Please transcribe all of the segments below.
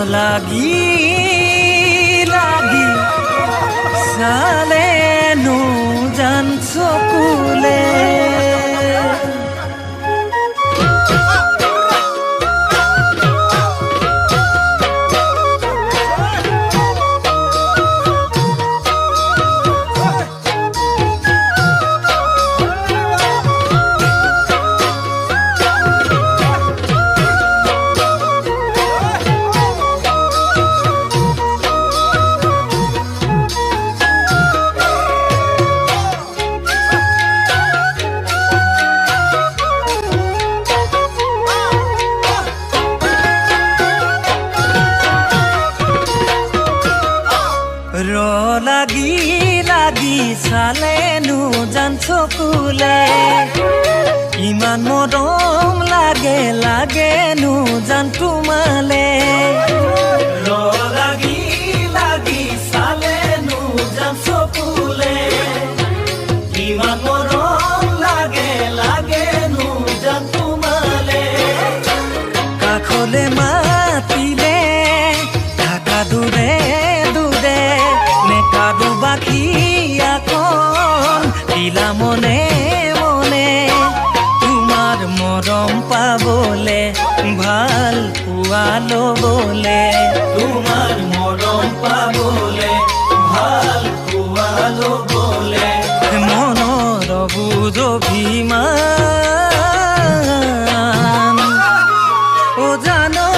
lagi sale nu jan sokule লাগি চালে নো জান চকুলে ইমান মৰম লাগে নো জান তোমালে লাগি চালে নো জান চকুলে ইমান মৰম লাগে নো জান তোমালে কাষলে মাতিলে ঢাকা দূৰে বাকি আকন দিলা মনে মনে তোমার মরম পাবলে ভাল পুয়া লবলে তোমার মরম পাবলে ভাল পুয়া লবলে মনৰ বুজ অভিমান ও জানো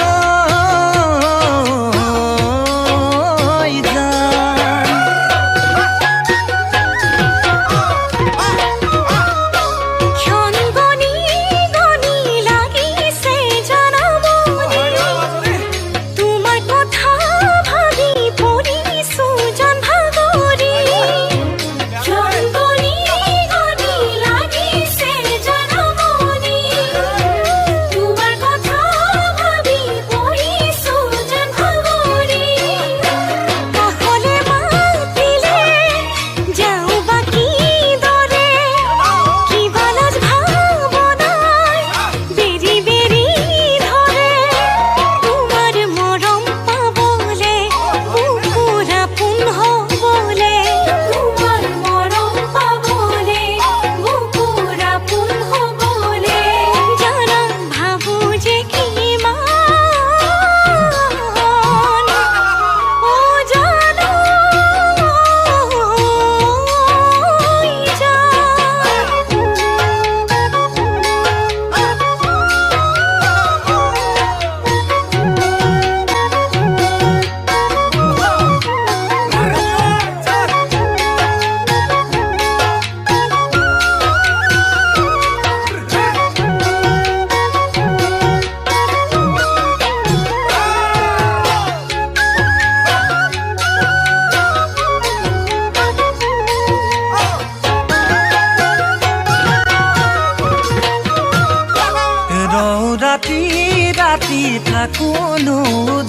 রাতি থাকুনো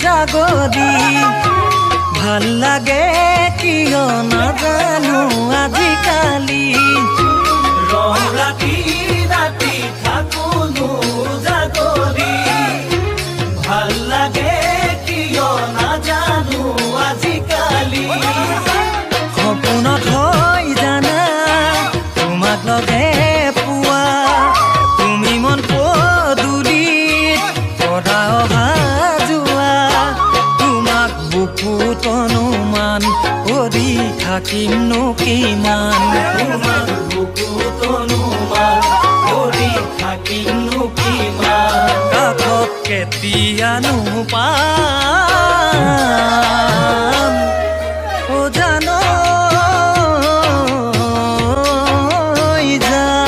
জাগরি ভাল লাগে কিয় নাজানো আজিকালি রাতি থাকুনো জাগরি ভাল লাগে কিয় নাজানো আজিকালি সপোনত হয় জানা তোমাক লগে পুৱা তুমি মন অনুমান কৰি থাকিমনো কিমান তোমাক বুকুত অনুমান কৰি থাকিমনো কিমান কাষত কেতিয়ানো পাম ও জানো জান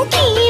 কি